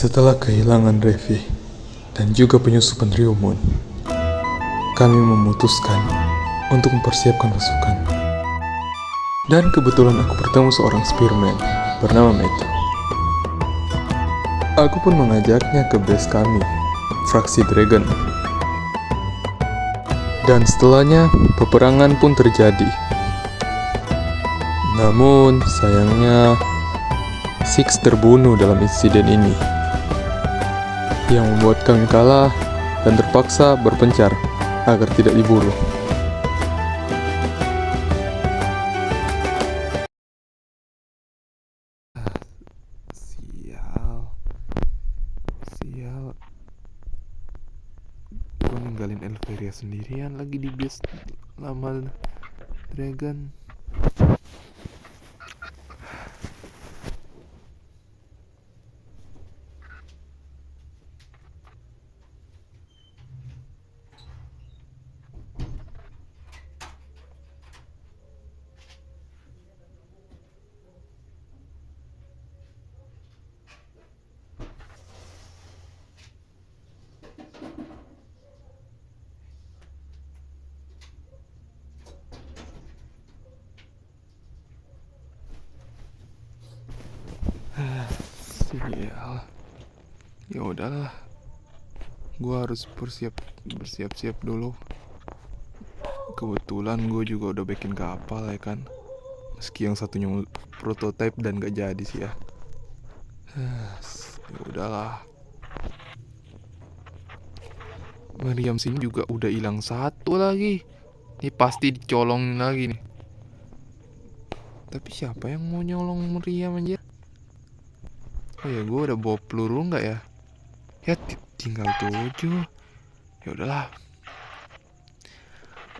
Setelah kehilangan Revi dan juga penyusupan Ryomon, kami memutuskan untuk mempersiapkan pasukan. Dan kebetulan aku bertemu seorang spearman bernama Meto. Aku pun mengajaknya ke base kami, fraksi Dragon. Dan setelahnya, peperangan pun terjadi. Namun, sayangnya, Six terbunuh dalam insiden ini, yang membuat kami kalah dan terpaksa berpencar agar tidak diburu. Sial, gue ninggalin Elveria sendirian lagi di base lama Dragon. Sial, ya udahlah, gue harus bersiap-siap dulu. Kebetulan gue juga udah bikin kapal ya kan, meski yang satunya prototype dan gak jadi sih ya. Ya udahlah. Meriam sini juga udah hilang satu lagi. Ini pasti dicolongin lagi nih. Tapi siapa yang mau nyolong meriam anjir? Oh ya, gue udah bawa peluru nggak ya? Ya tinggal 7. Ya udahlah.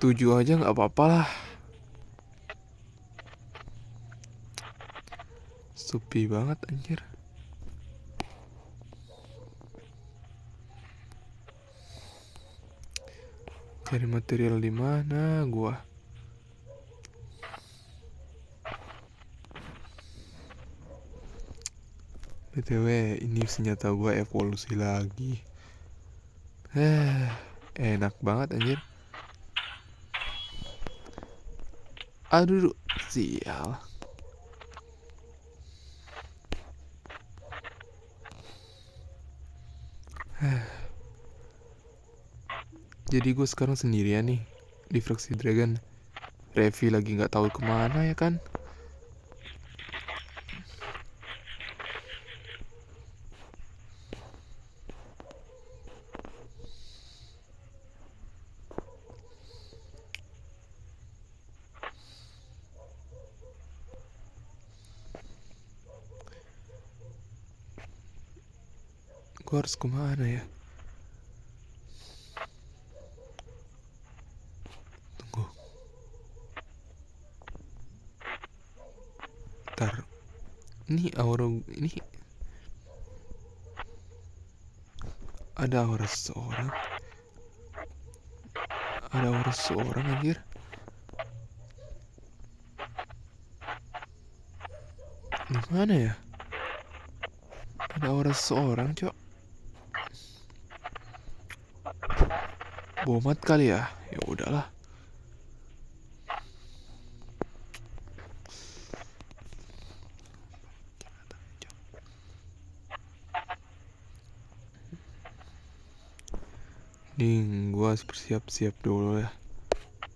7 aja nggak apa-apa lah. Sepi banget anjir. Cari material di mana gua? BTW, ini senjata gua evolusi lagi. Enak banget anjir. Aduh, sial. Jadi gue sekarang sendirian nih di fraksi Dragon. Revi lagi nggak tahu kemana ya kan? Gue harus kemana ya? Tunggu. Ntar. Ini aura ini ada aura seseorang. Ada aura seseorang anjir. Di mana ya? Ada aura seseorang, Cok. Bomat kali ya? Ya udahlah. Nih, gua harus bersiap-siap dulu ya.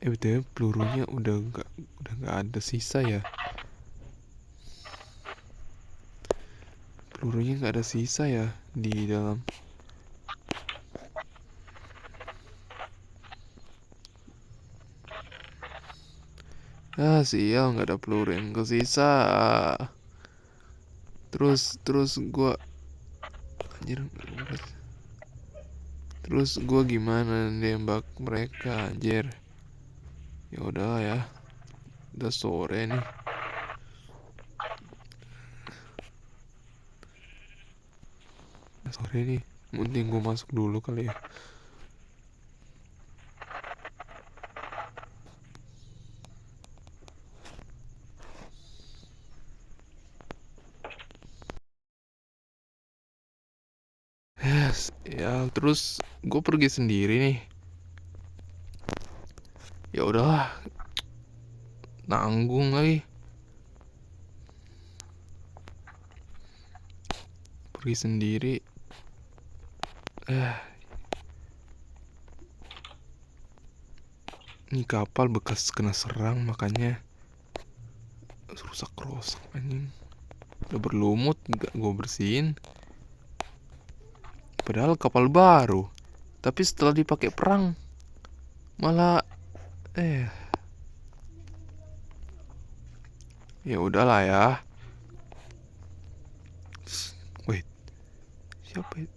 BTW pelurunya udah nggak ada sisa ya. Pelurunya nggak ada sisa ya di dalam. Sial, nggak ada peluru yang kesisa. Terus gue anjir. Terus gue gimana nembak mereka anjir? Ya udah ya. Udah sore nih. Udah sore nih. Mending gue masuk dulu kali ya. Ya terus gue pergi sendiri nih. Ya udahlah, nanggung lagi. Pergi sendiri. Ini kapal bekas kena serang makanya rusak anjing. Udah berlumut, gak gue bersihin. Padahal kapal baru, tapi setelah dipakai perang malah ya udahlah ya. Wait, siapa itu?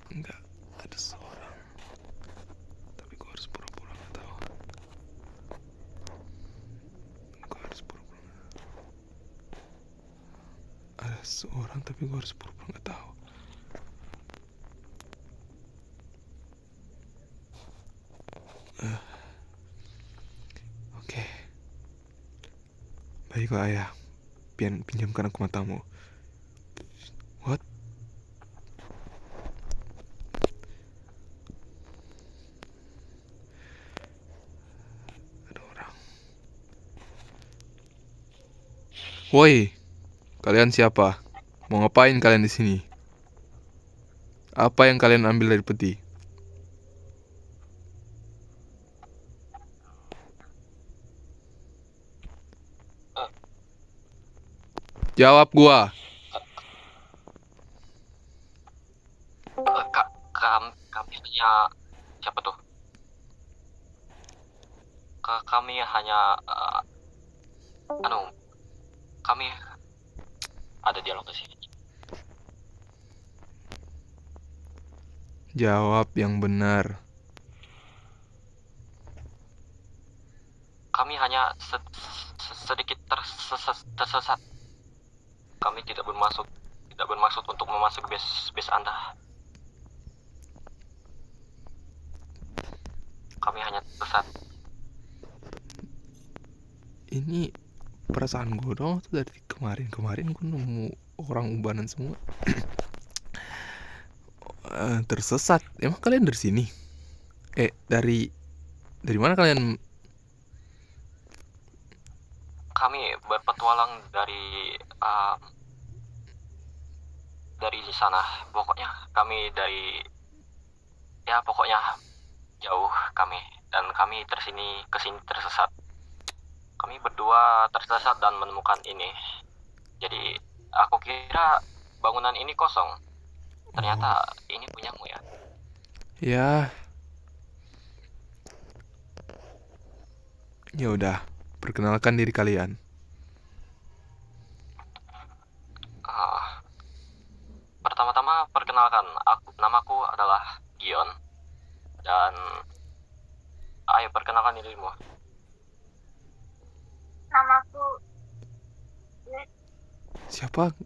Enggak ada seorang, tapi gue harus pura-pura nggak tahu. Gue harus pura-pura ada seorang, tapi gue harus pura-pura nggak tahu. Oke. Baiklah ayah, pinjamkan aku matamu. What? Ada orang. Woi, kalian siapa? Mau ngapain kalian di sini? Apa yang kalian ambil dari peti? Jawab gua. Kami hanya siapa tuh? Kami hanya kami ada dialog di sini. Jawab yang benar. Kami hanya sedikit tersesat. Kami tidak bermaksud untuk memasuki base Anda. Kami hanya tersesat. Ini perasaan gue dong tuh dari kemarin gue nemu orang ubanan semua. Tersesat. Emang kalian dari sini? Dari mana kalian? Kami berpetualang dari sana. Pokoknya kami pokoknya jauh kami, dan kami kesini tersesat. Kami berdua tersesat dan menemukan ini. Jadi aku kira bangunan ini kosong. Ternyata ini punyamu ya. Ya udah, perkenalkan diri kalian. Pertama-tama perkenalkan, namaku adalah Gion. Dan ayo perkenalkan dirimu. Namaku Siapa?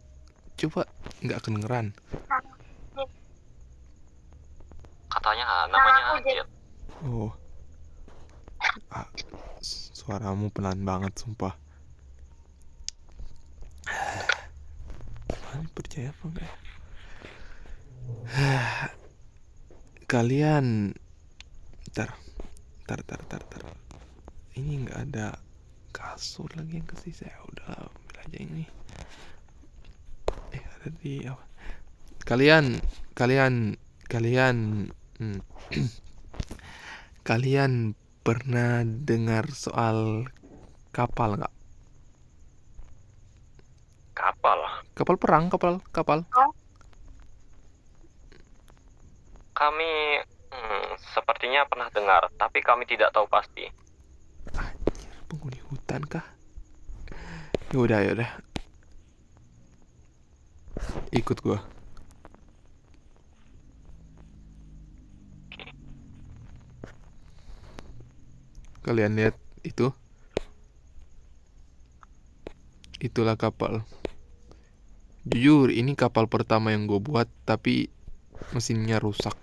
Coba nggak kedengeran. Katanya namanya Namaku Jet. Jet. Oh, suaramu pelan banget sumpah. Gimana, percaya apa enggak ya? Kalian Tar. Ini nggak ada kasur lagi yang kasih saya. Udah ambil aja ini. Ada di apa? Kalian kalian pernah dengar soal kapal nggak? Kapal perang, kapal. Kami sepertinya pernah dengar, tapi kami tidak tahu pasti. Anjir, penghuni hutan kah? Yaudah. Ikut gua. Kalian lihat itu? Itulah kapal. Jujur, ini kapal pertama yang gue buat, tapi mesinnya rusak.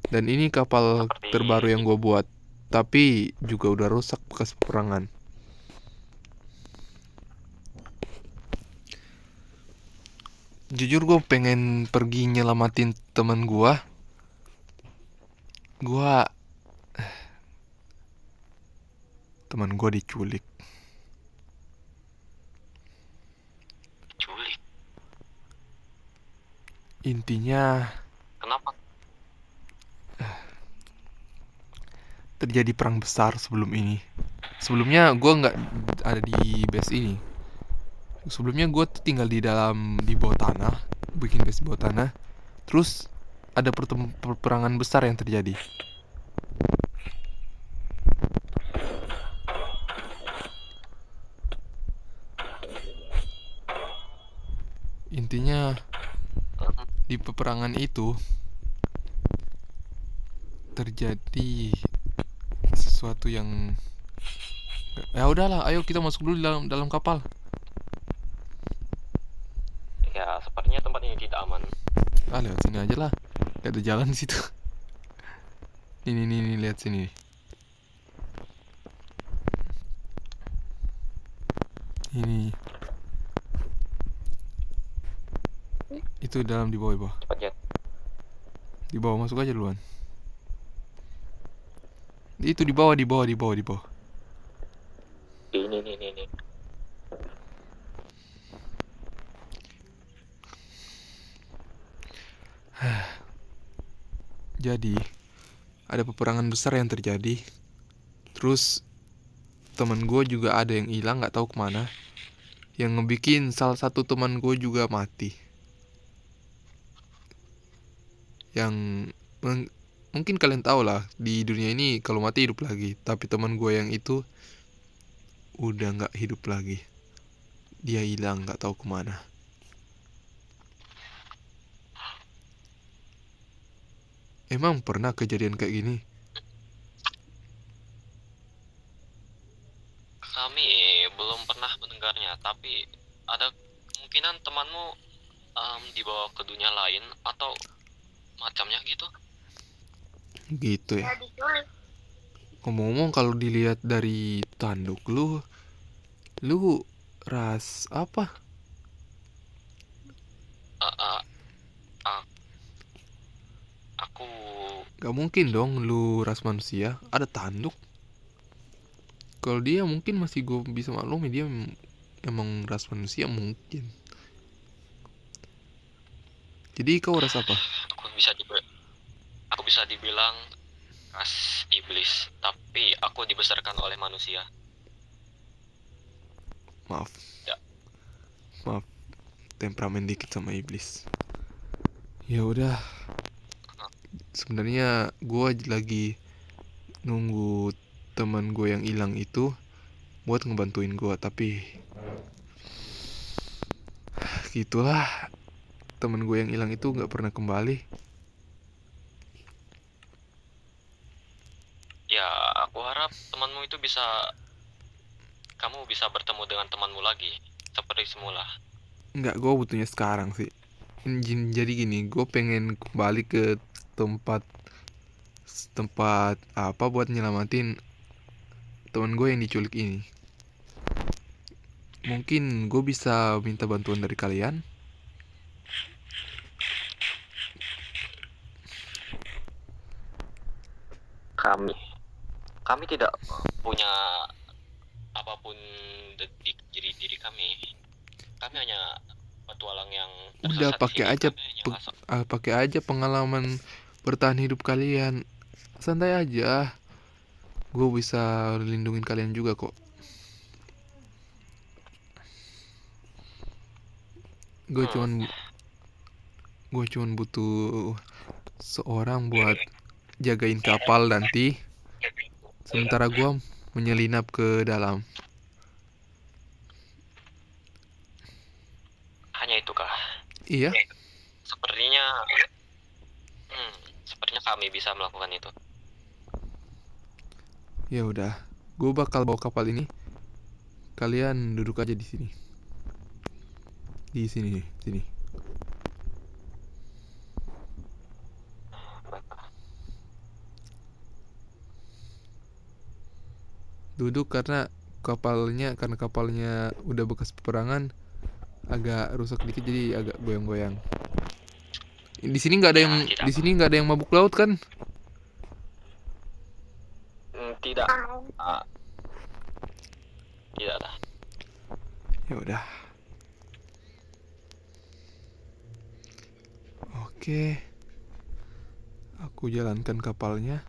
Dan ini kapal terbaru yang gue buat, tapi juga udah rusak bekas peperangan. Jujur gue pengen pergi nyelamatin teman gue. Gue Teman gue diculik. Culik. Intinya Kenapa? terjadi perang besar sebelum ini. Sebelumnya gue nggak ada di base ini. Sebelumnya gue tuh tinggal di bawah tanah, bikin base di bawah tanah. Terus ada peperangan besar yang terjadi. Intinya Mhm. di peperangan itu terjadi sesuatu yang, ya udahlah, ayo kita masuk dulu dalam dalam kapal. Ya, sepertinya tempat ini tidak aman. Ah, lewat sini aja lah. Gak ada jalan di situ. Ini lihat sini. Ini itu dalam, di bawah. Cepat ya. Di bawah, masuk aja duluan. Itu di bawah. Ini. Jadi, ada peperangan besar yang terjadi. Terus teman gue juga ada yang hilang, nggak tahu kemana. Yang ngebikin salah satu teman gue juga mati. Yang mungkin kalian tahu lah, di dunia ini kalau mati hidup lagi. Tapi teman gue yang itu udah nggak hidup lagi. Dia hilang, nggak tahu kemana. Emang pernah kejadian kayak gini? Kami belum pernah mendengarnya, tapi ada kemungkinan temanmu dibawa ke dunia lain atau macamnya gitu. Gitu ya. Ngomong-ngomong, kalau dilihat dari tanduk lu ras apa? Ah, ah, ah, aku Gak mungkin dong lu ras manusia, ada tanduk. Kalau dia mungkin masih gue bisa maklumi, dia emang ras manusia mungkin. Jadi kau ras apa? aku bisa aku bisa dibilang ras iblis, tapi aku dibesarkan oleh manusia. Maaf, Ya. maaf, temperamen dikit sama iblis. Ya udah, sebenarnya gue lagi nunggu teman gue yang hilang itu buat ngebantuin gue, tapi gitulah, teman gue yang hilang itu nggak pernah kembali. Ya, aku harap temanmu itu kamu bisa bertemu dengan temanmu lagi seperti semula. Nggak, gue butuhnya sekarang sih. Jadi gini, gue pengen kembali ke tempat tempat apa buat nyelamatin teman gue yang diculik ini. Mungkin gue bisa minta bantuan dari kalian. Kami tidak punya apapun di diri kami. Kami hanya petualang yang Udah, tersesat di sini. Kami hanya pakai aja pengalaman bertahan hidup kalian. Santai aja. Gue bisa lindungin kalian juga kok. Gue cuman gue cuman butuh seorang buat jagain kapal nanti, sementara gue menyelinap ke dalam. hanya itukah? Iya, Sepertinya sepertinya kami bisa melakukan itu. ya udah. Gue bakal bawa kapal ini. Kalian duduk aja di sini. Di sini nih, sini. Baiklah. Duduk karena kapalnya udah bekas peperangan, agak rusak dikit jadi agak goyang-goyang. Di sini nggak ada yang Ya, tidak di apa. sini nggak ada yang mabuk laut kan? Tidak. Ah, tidak ada. Ya udah. Oke, aku jalankan kapalnya.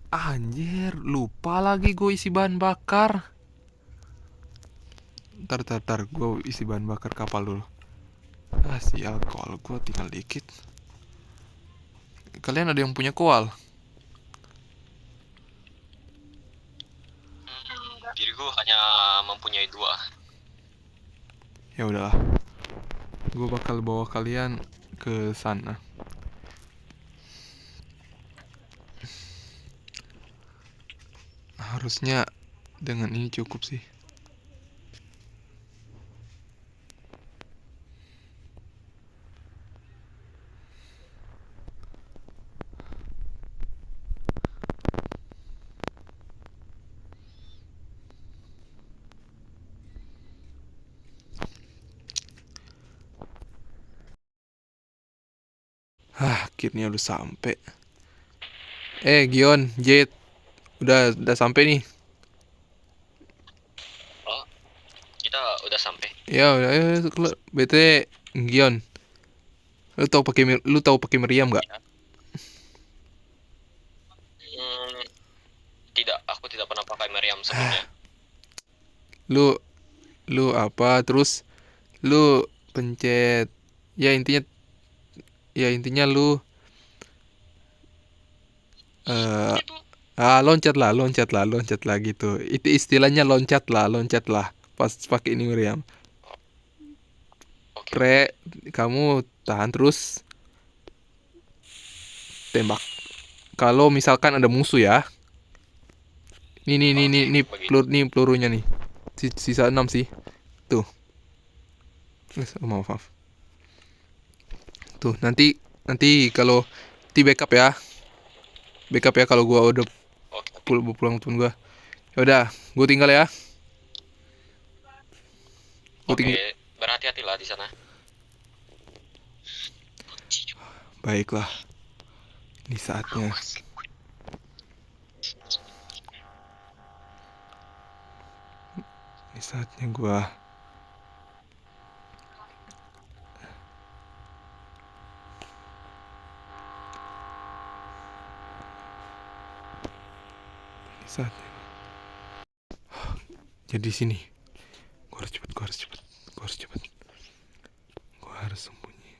Anjir, lupa lagi gue isi bahan bakar. Ntar, gue isi bahan bakar kapal dulu. Sial, koal gue tinggal dikit. Kalian ada yang punya koal? Diriku hanya mempunyai 2. Ya udahlah, gue bakal bawa kalian ke sana. Harusnya dengan ini cukup sih. Akhirnya udah sampai. Gion, Jet, udah sampai nih. Oh, kita udah sampai. Ya udah, BT Gion. Lu tahu pakai meriam nggak? Hmm, tidak, aku tidak pernah pakai meriam sebelumnya. Lu lu apa? Terus lu pencet. Ya intinya lu eh loncat lah gitu. Itu istilahnya loncat lah. Pas pakai ini meriam. Oke, oke. Kamu tahan terus tembak. Kalau misalkan ada musuh ya. Oke, Nih begitu. pelurunya nih. Sisa 6 sih. Tuh. Maaf. Tuh, nanti kalau backup ya. Backup ya kalau gua udah Oke, oke. pulang temen gua. Ya udah, gua tinggal ya. Gua Oke, tinggal. berhati-hatilah di sana. Baiklah. Ini saatnya. Ini saatnya gua ini saatnya. Jadi sini. Gua harus cepet. Gua harus sembunyi.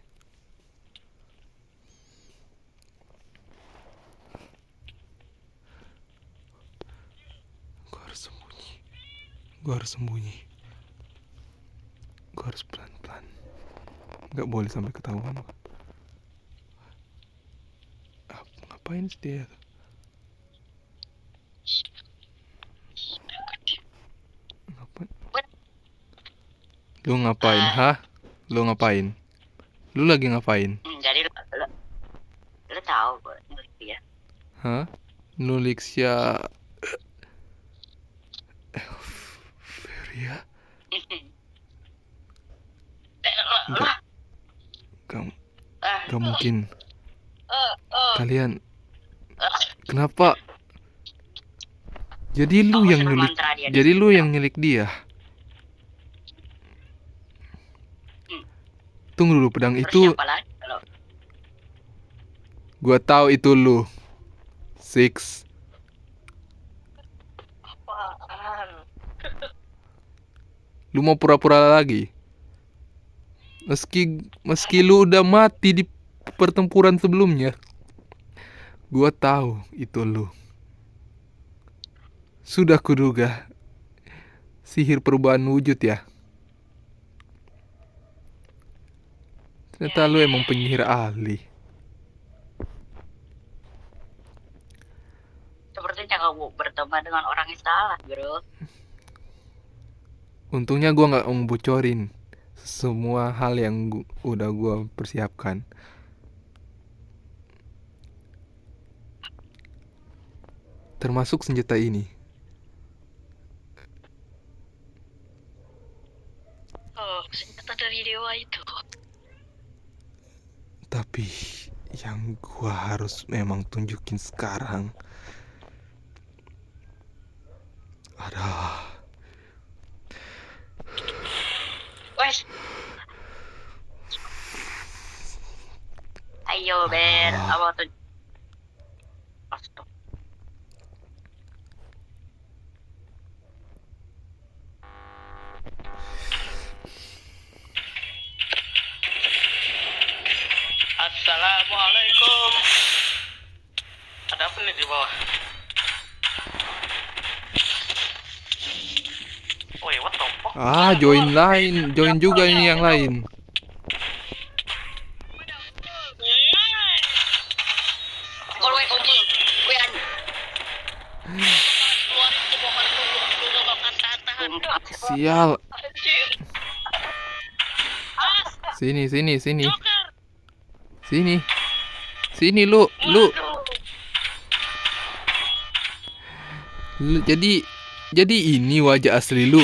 Gua harus sembunyi. Gua harus pelan-pelan. Gak boleh sampai ketahuan. Ngapain sih dia? Ngapain? Lu ngapain, hah? Lu ngapain? Lu lagi ngapain? Jadi lu tahu kok ya. Hah? Nulik ya. Feria? Enggak, kamu gak mungkin. Kalian kenapa? Jadi lu yang nyulik dia. Tunggu dulu, pedang itu Siapa lagi kalau gua tahu itu lu. Six. apaan? Lu mau pura-pura lagi? Meski lu udah mati di pertempuran sebelumnya. Gua tahu itu lu. Sudah kuduga. Sihir perubahan wujud ya. Ternyata lu emang penyihir ahli. Sepertinya kamu berteman dengan orang yang salah, bro. Untungnya gua nggak ngebocorin semua hal yang udah gua persiapkan. Termasuk senjata ini. senjata dari dewa itu. Tapi yang gua harus memang tunjukin sekarang ada Wes. Ayo Ber, apa tuh? Astaga. Assalamualaikum. Ada apa nih di bawah? Woi, what the fuck? join juga ini yang lain. Kalau kunci, Wian. Sial. Sini. Sini lu. Jadi ini wajah asli lu.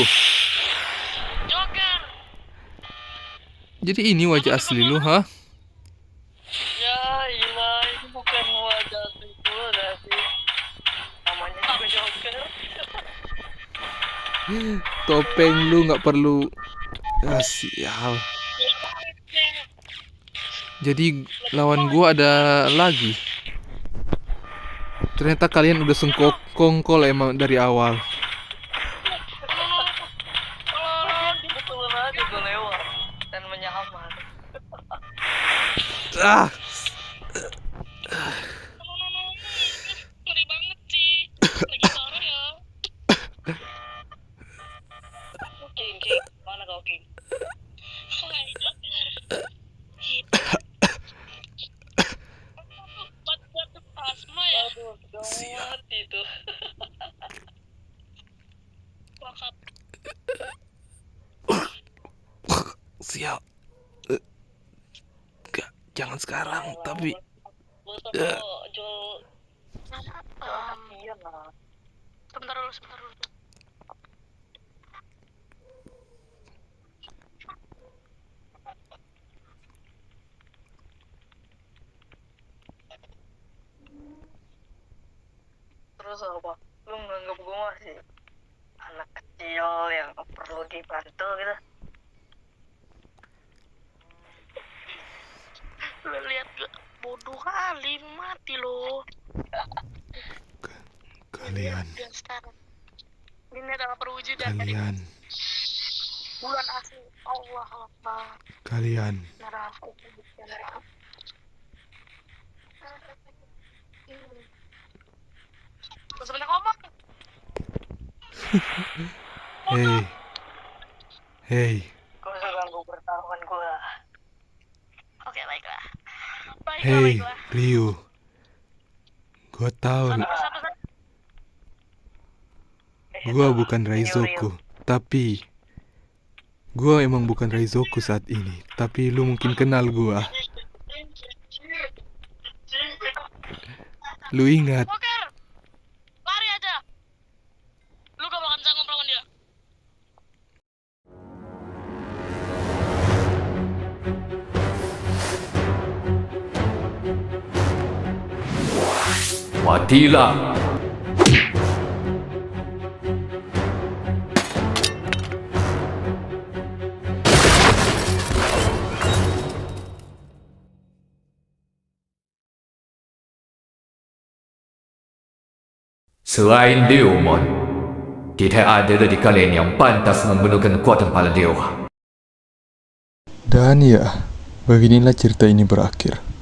Jadi ini wajah asli lu, ha? Ya, ilah, ini bukan wajah asliku dah sih. Namanya juga Joker. Topeng lu nggak perlu. Ah, sial. Jadi lawan gua ada lagi. Ternyata kalian udah sengkongkol emang dari awal. Kebetulan aja gue lewat dan menyamar. Ah, Ngeri banget sih. Lagi parah ya. King, mana kau King? Hai, Joker. Batu asma ya. Aduh, gawat itu. Bakap. sial. Jangan sekarang, tapi Jual Sebentar dulu. terus apa? Lu nganggap gue masih anak kecil yang perlu dibantu gitu? Lu lihat gak? Bodoh kali, mati lo. kalian Dan sekarang ini adalah perwujudan dari kalian bulan asli. Allah Akbar. kalian Neraka. Terus sebenarnya ngomong. Hey, Gue udah ganggu pertarungan gue. Oke, baiklah. hey, Ryu. Gua tahu Sabar. gua bukan Raizoku, tapi gua emang bukan Raizoku saat ini. Tapi lu mungkin kenal gua. Lu ingat? Joker, lari aja. Lu gak bakal sanggup lawan dia. Matilah. Selain Deomon, tidak ada dari kalian yang pantas menggunakan kekuatan kepala dewa. Dan ya, beginilah cerita ini berakhir.